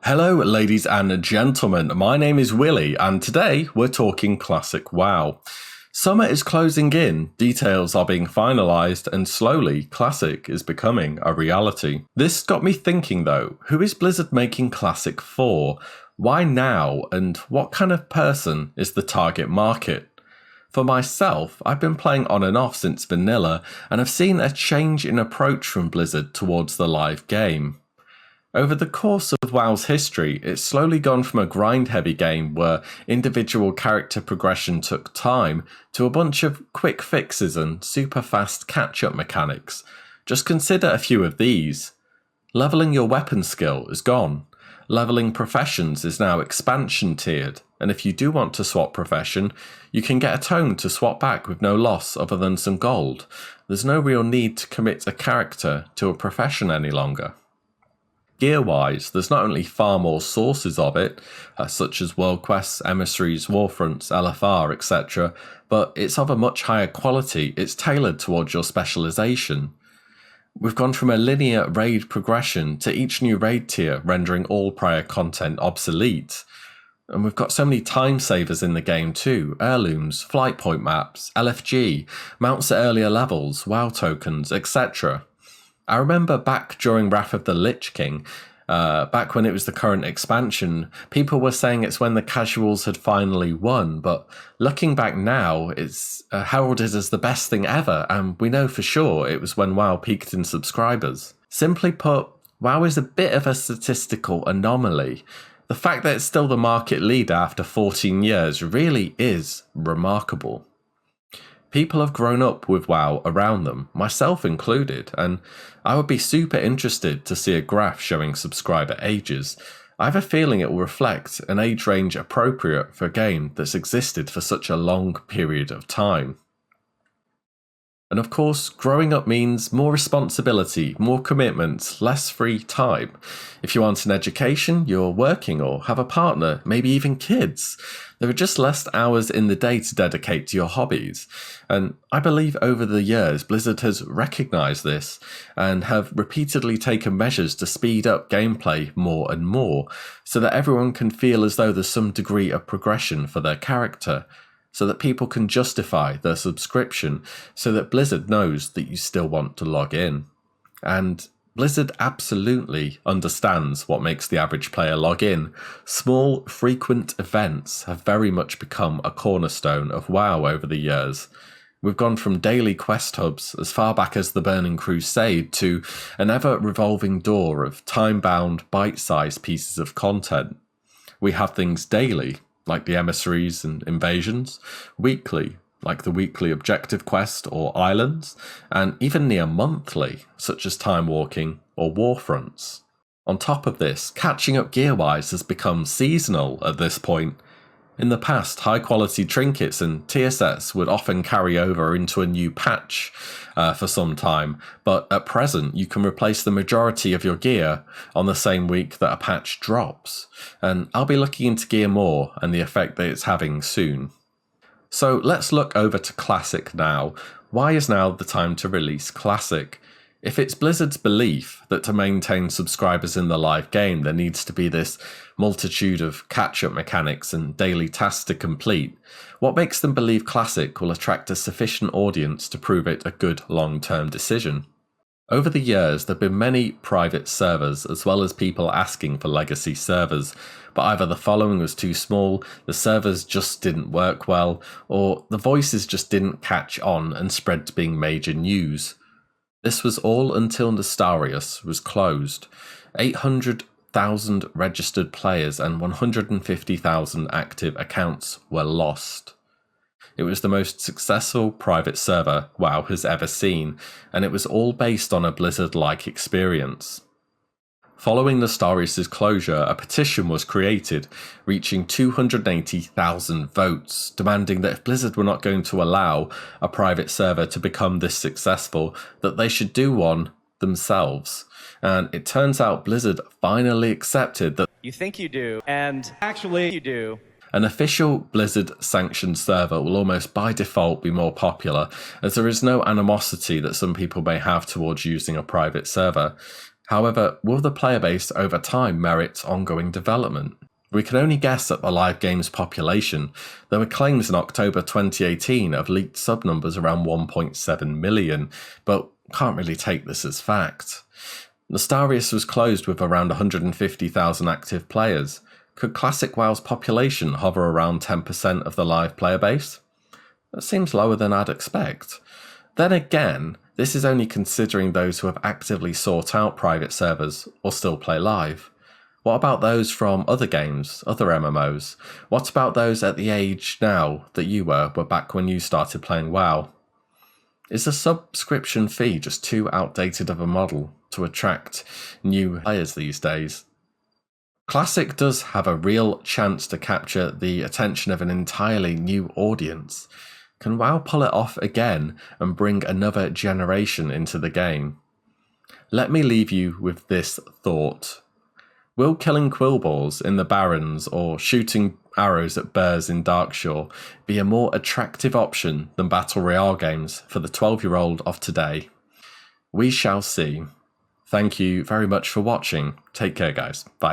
Hello, ladies and gentlemen. My name is Willie, and today we're talking Classic WoW. Summer is closing in, details are being finalised, and slowly Classic is becoming a reality. This got me thinking though, who is Blizzard making Classic for? Why now, and what kind of person is the target market? For myself, I've been playing on and off since vanilla, and I've seen a change in approach from Blizzard towards the live game. Over the course of WoW's history, it's slowly gone from a grind-heavy game where individual character progression took time to a bunch of quick fixes and super fast catch-up mechanics. Just consider a few of these. Leveling your weapon skill is gone. Leveling professions is now expansion tiered, and if you do want to swap profession, you can get a tome to swap back with no loss other than some gold. There's no real need to commit a character to a profession any longer. Gear-wise, there's not only far more sources of it, such as world quests, emissaries, warfronts, LFR, etc., but it's of a much higher quality. It's tailored towards your specialisation. We've gone from a linear raid progression to each new raid tier rendering all prior content obsolete. And we've got so many time savers in the game too: heirlooms, flight point maps, LFG, mounts at earlier levels, WoW tokens, etc. I remember back during Wrath of the Lich King, back when it was the current expansion, people were saying it's when the casuals had finally won, but looking back now, it's heralded as the best thing ever, and we know for sure it was when WoW peaked in subscribers. Simply put, WoW is a bit of a statistical anomaly. The fact that it's still the market leader after 14 years really is remarkable. People have grown up with WoW around them, myself included, and I would be super interested to see a graph showing subscriber ages. I have a feeling it will reflect an age range appropriate for a game that's existed for such a long period of time. And of course, growing up means more responsibility, more commitment, less free time. If you want an education, you're working or have a partner, maybe even kids. There are just less hours in the day to dedicate to your hobbies. And I believe over the years, Blizzard has recognised this and have repeatedly taken measures to speed up gameplay more and more, so that everyone can feel as though there's some degree of progression for their character, so that people can justify their subscription, so that Blizzard knows that you still want to log in. And Blizzard absolutely understands what makes the average player log in. Small, frequent events have very much become a cornerstone of WoW over the years. We've gone from daily quest hubs as far back as the Burning Crusade to an ever-revolving door of time-bound, bite-sized pieces of content. We have things daily, like the emissaries and invasions, weekly, like the weekly objective quest or islands, and even near monthly, such as time walking or warfronts. On top of this, catching up gear-wise has become seasonal at this point. In the past, high-quality trinkets and tier sets would often carry over into a new patch for some time, but at present you can replace the majority of your gear on the same week that a patch drops, and I'll be looking into gear more and the effect that it's having soon. So let's look over to Classic now. Why is now the time to release Classic? If it's Blizzard's belief that to maintain subscribers in the live game there needs to be this multitude of catch-up mechanics and daily tasks to complete, what makes them believe Classic will attract a sufficient audience to prove it a good long-term decision? Over the years, there have been many private servers as well as people asking for legacy servers, but either the following was too small, the servers just didn't work well, or the voices just didn't catch on and spread to being major news. This was all until Nestarius was closed. 800,000 registered players and 150,000 active accounts were lost. It was the most successful private server WoW has ever seen, and it was all based on a Blizzard-like experience. Following Nestarius' closure, a petition was created, reaching 280,000 votes, demanding that if Blizzard were not going to allow a private server to become this successful, that they should do one themselves. And it turns out Blizzard finally accepted that you think you do, and actually you do. An official Blizzard-sanctioned server will almost by default be more popular, as there is no animosity that some people may have towards using a private server. However, will the player base over time merit ongoing development? We can only guess at the live game's population. There were claims in October 2018 of leaked sub numbers around 1.7 million, but can't really take this as fact. Nostarius was closed with around 150,000 active players. Could Classic WoW's population hover around 10% of the live player base? That seems lower than I'd expect. Then again, this is only considering those who have actively sought out private servers or still play live. What about those from other games, other MMOs? What about those at the age now that you were back when you started playing WoW? Is the subscription fee just too outdated of a model to attract new players these days? Classic does have a real chance to capture the attention of an entirely new audience. Can WoW pull it off again and bring another generation into the game? Let me leave you with this thought. Will killing quillballs in the Barrens or shooting arrows at bears in Darkshore be a more attractive option than Battle Royale games for the 12-year-old of today? We shall see. Thank you very much for watching. Take care, guys. Bye.